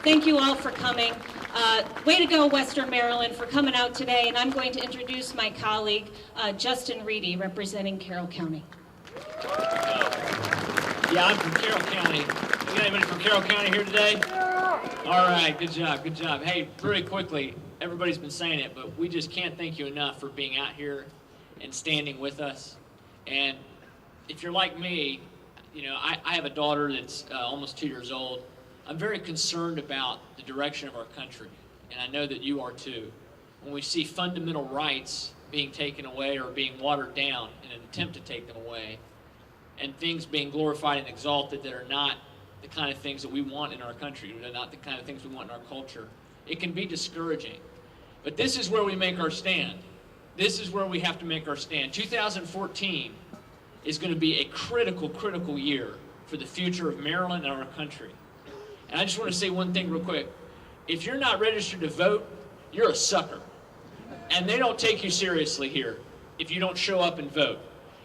Thank you all for coming. Way to go, Western Maryland, for coming out today. And I'm going to introduce my colleague, Justin Reedy, representing Carroll County. Yeah, I'm from Carroll County. We got anybody from Carroll County here today? All right, good job, good job. Hey, very quickly, everybody's been saying it, but we just can't thank you enough for being out here and standing with us. And if you're like me, you know, I have a daughter that's almost 2 years old. I'm very concerned about the direction of our country, and I know that you are too. When we see fundamental rights being taken away or being watered down in an attempt to take them away, and things being glorified and exalted that are not the kind of things that we want in our country, they're not the kind of things we want in our culture, it can be discouraging. But this is where we make our stand. This is where we have to make our stand. 2014 is going to be a critical, critical year for the future of Maryland and our country. And I just want to say one thing real quick. If you're not registered to vote, you're a sucker. And they don't take you seriously here if you don't show up and vote.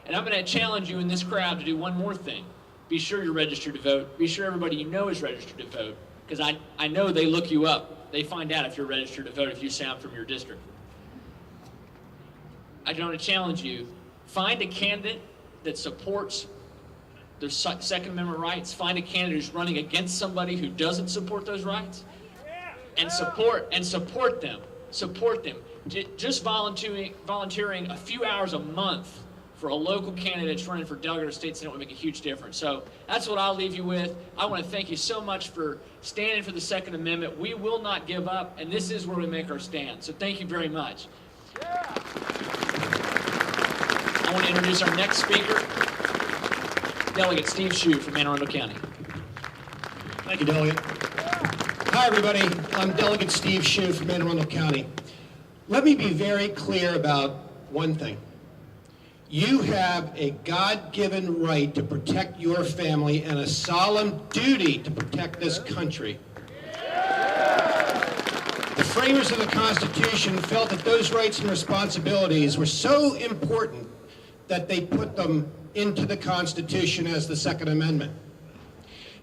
And I'm going to challenge you in this crowd to do one more thing. Be sure you're registered to vote. Be sure everybody you know is registered to vote. Because I know they look you up. They find out if you're registered to vote if you sound from your district. I want to challenge you. Find a candidate that supports their Second Amendment rights. Find a candidate who's running against somebody who doesn't support those rights, and support them. Support them. Just volunteering a few hours a month for a local candidate that's running for delegate or state senate would make a huge difference. So that's what I'll leave you with. I want to thank you so much for standing for the Second Amendment. We will not give up, and this is where we make our stand. So thank you very much. I want to introduce our next speaker, Delegate Steve Schuh from Anne Arundel County. Thank you, Delegate. Hi, everybody. I'm Delegate Steve Schuh from Anne Arundel County. Let me be very clear about one thing. You have a God-given right to protect your family and a solemn duty to protect this country. The framers of the Constitution felt that those rights and responsibilities were so important that they put them into the Constitution as the Second Amendment.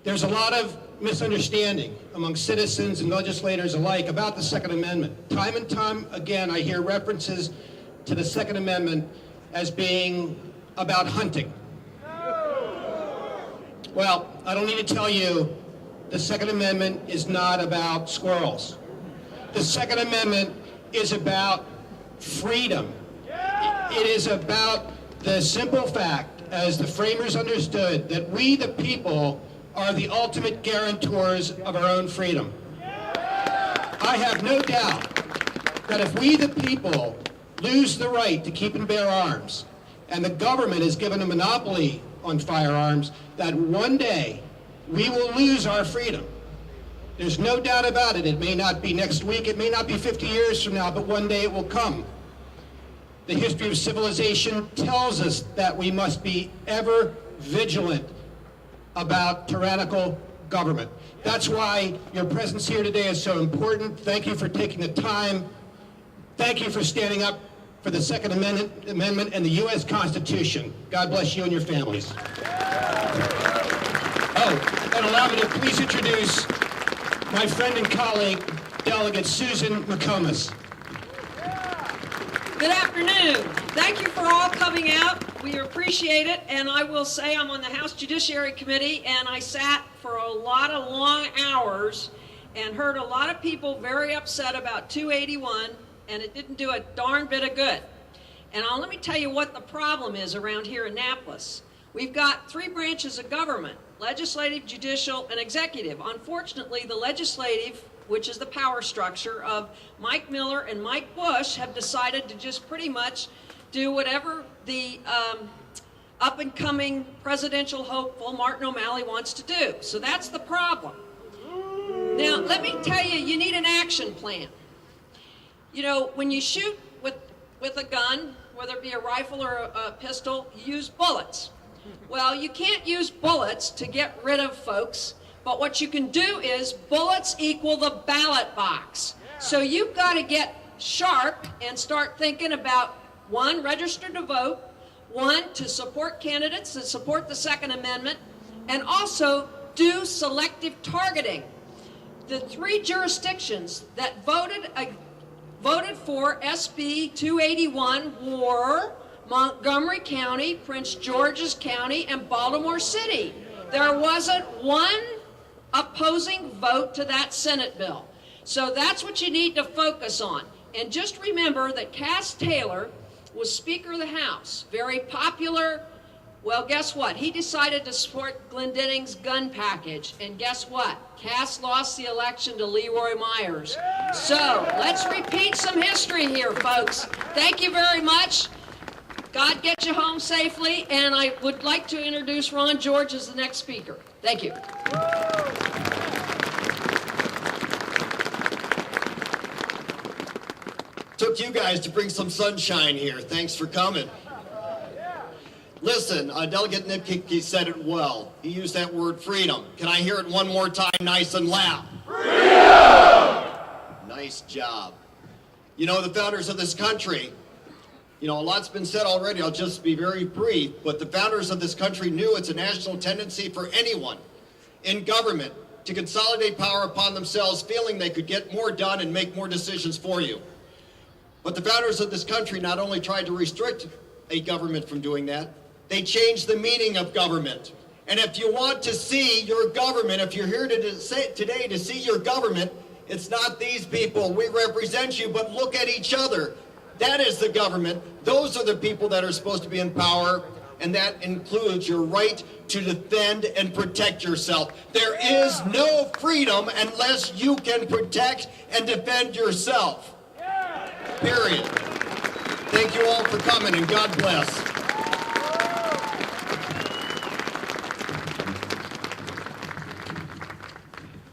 There's a lot of misunderstanding among citizens and legislators alike about the Second Amendment. Time and time again, I hear references to the Second Amendment as being about hunting. Well, I don't need to tell you the Second Amendment is not about squirrels. The Second Amendment is about freedom. It is about the simple fact, as the framers understood, that we, the people, are the ultimate guarantors of our own freedom. I have no doubt that if we, the people, lose the right to keep and bear arms, and the government is given a monopoly on firearms, that one day we will lose our freedom. There's no doubt about it. It may not be next week, it may not be 50 years from now, but one day it will come. The history of civilization tells us that we must be ever vigilant about tyrannical government. That's why your presence here today is so important. Thank you for taking the time. Thank you for standing up for the Second Amendment and the U.S. Constitution. God bless you and your families. Oh, and allow me to please introduce my friend and colleague, Delegate Susan McComas. Good afternoon. Thank you for all coming out. We appreciate it. And I will say I'm on the House Judiciary Committee, and I sat for a lot of long hours and heard a lot of people very upset about 281, and it didn't do a darn bit of good. And let me tell you what the problem is around here in Annapolis. We've got three branches of government: legislative, judicial, and executive. Unfortunately, the legislative, which is the power structure of Mike Miller and Mike Bush, have decided to just pretty much do whatever the up-and-coming presidential hopeful Martin O'Malley wants to do. So that's the problem. Now, let me tell you, you need an action plan. You know, when you shoot with a gun, whether it be a rifle or a pistol, you use bullets. Well, you can't use bullets to get rid of folks, but what you can do is bullets equal the ballot box. So you've got to get sharp and start thinking about, one, register to vote, one, to support candidates that support the Second Amendment, and also do selective targeting. the 3 jurisdictions that voted for SB 281 were Montgomery County, Prince George's County, and Baltimore City. There wasn't one opposing vote to that Senate bill. So that's what you need to focus on. And just remember that Cass Taylor was Speaker of the House, very popular. Well, guess what? He decided to support Glendenning's gun package. And guess what? Cass lost the election to Leroy Myers. So let's repeat some history here, folks. Thank you very much. God get you home safely. And I would like to introduce Ron George as the next speaker. Thank you. Took you guys to bring some sunshine here. Thanks for coming. Listen, Delegate Nipke said it well. He used that word freedom. Can I hear it one more time nice and loud? Freedom! Nice job. You know, the founders of this country, a lot's been said already. I'll just be very brief. But the founders of this country knew it's a national tendency for anyone in government to consolidate power upon themselves, feeling they could get more done and make more decisions for you. But the founders of this country not only tried to restrict a government from doing that, they changed the meaning of government. And if you want to see your government, if you're here today to see your government, it's not these people. We represent you, but look at each other. That is the government. Those are the people that are supposed to be in power, and that includes your right to defend and protect yourself. There is no freedom unless you can protect and defend yourself. Period. Thank you all for coming, and God bless.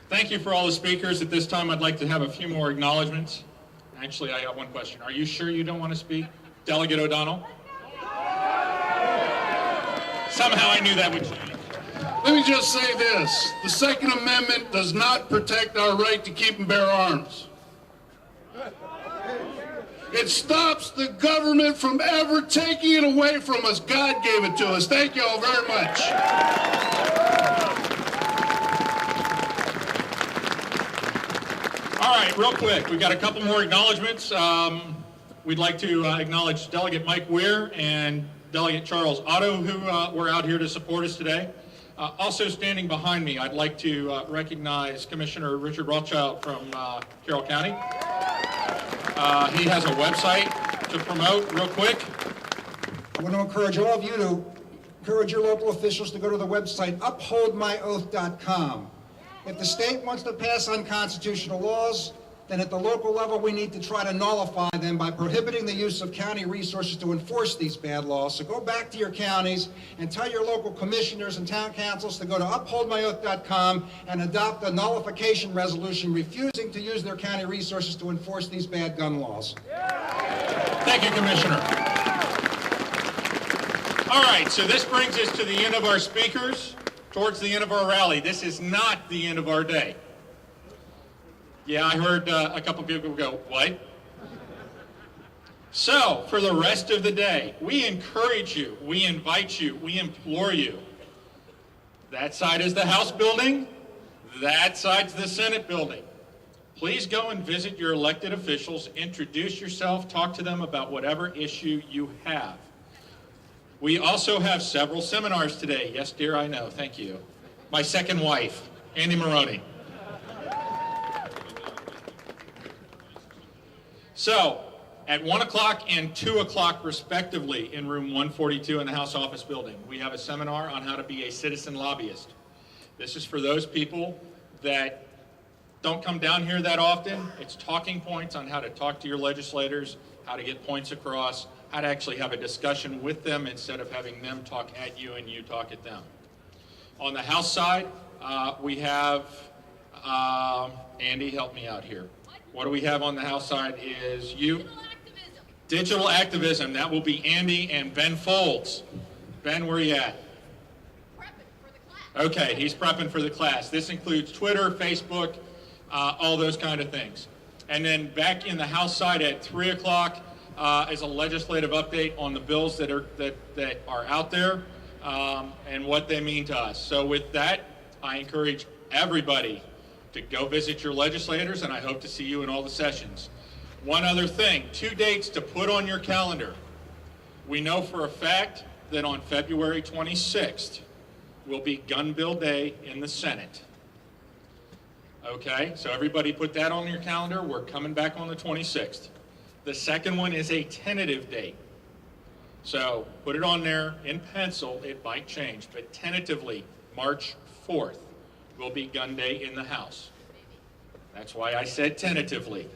Thank you for all the speakers. At this time, I'd like to have a few more acknowledgments. Actually, I got one question. Are you sure you don't want to speak? Delegate O'Donnell? Somehow I knew that would change. Let me just say this. The Second Amendment does not protect our right to keep and bear arms. It stops the government from ever taking it away from us. God gave it to us. Thank you all very much. All right, real quick. We've got a couple more acknowledgments. We'd like to acknowledge Delegate Mike Weir and Delegate Charles Otto, who were out here to support us today. Also standing behind me, I'd like to recognize Commissioner Richard Rothschild from Carroll County. He has a website to promote real quick. I want to encourage all of you to encourage your local officials to go to the website upholdmyoath.com. If the state wants to pass unconstitutional laws, then at the local level we need to try to nullify them by prohibiting the use of county resources to enforce these bad laws. So go back to your counties and tell your local commissioners and town councils to go to upholdmyoath.com and adopt a nullification resolution refusing to use their county resources to enforce these bad gun laws. Thank you, Commissioner. All right, so this brings us to the end of our speakers, towards the end of our rally. This is not the end of our day. Yeah, I heard a couple people go, what? So, for the rest of the day, we encourage you, we invite you, we implore you. That side is the House building, that side's the Senate building. Please go and visit your elected officials, introduce yourself, talk to them about whatever issue you have. We also have several seminars today. Yes, dear, I know, thank you. My second wife, Andy Maroney. So, at 1 o'clock and 2 o'clock respectively in room 142 in the House Office Building, we have a seminar on how to be a citizen lobbyist. This is for those people that don't come down here that often. It's talking points on how to talk to your legislators, how to get points across, how to actually have a discussion with them instead of having them talk at you and you talk at them. On the House side, we have, Andy, help me out here. What do we have on the House side is you. Digital activism. That will be Andy and Ben Folds. Ben, where are you at? Prepping for the class. Okay, he's prepping for the class. This includes Twitter, Facebook, all those kind of things. And then back in the House side at 3 o'clock is a legislative update on the bills that are out there and what they mean to us. So with that, I encourage everybody to go visit your legislators, and I hope to see you in all the sessions. One other thing, 2 dates to put on your calendar. We know for a fact that on February 26th will be Gun Bill Day in the Senate. Okay, so everybody put that on your calendar. We're coming back on the 26th. The second one is a tentative date. So put it on there in pencil. It might change, but tentatively, March 4th will be Gun Day in the House. That's why I said tentatively.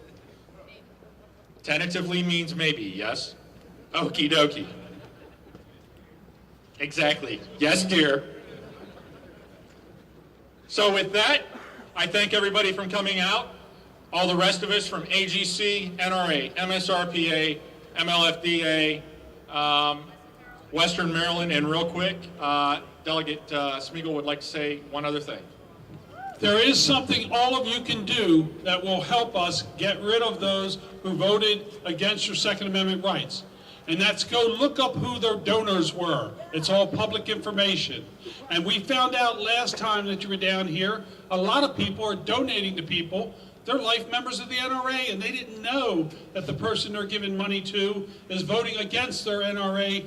Tentatively means maybe, yes? Okie dokie. Exactly. Yes, dear. So with that, I thank everybody for coming out. All the rest of us from AGC, NRA, MSRPA, MLFDA, Western Maryland, and real quick, Delegate Smigiel would like to say one other thing. There is something all of you can do that will help us get rid of those who voted against your Second Amendment rights. And that's go look up who their donors were. It's all public information. And we found out last time that you were down here, a lot of people are donating to people. They're life members of the NRA, and they didn't know that the person they're giving money to is voting against their NRA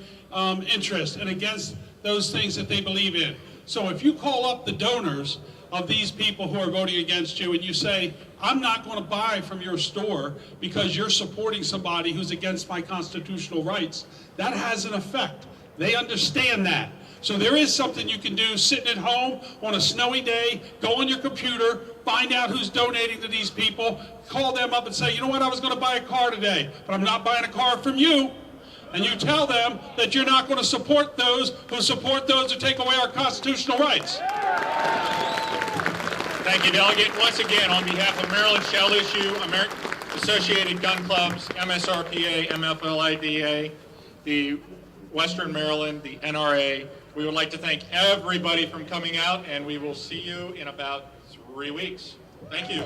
interest and against those things that they believe in. So if you call up the donors of these people who are voting against you and you say, I'm not going to buy from your store because you're supporting somebody who's against my constitutional rights, that has an effect. They understand that. So there is something you can do sitting at home on a snowy day, go on your computer, find out who's donating to these people, call them up and say, you know what, I was going to buy a car today, but I'm not buying a car from you. And you tell them that you're not going to support those who take away our constitutional rights. Thank you, Delegate. Once again, on behalf of Maryland Shall Issue, Associated Gun Clubs, MSRPA, MFLIDA, the Western Maryland, the NRA, we would like to thank everybody for coming out, and we will see you in about 3 weeks. Thank you.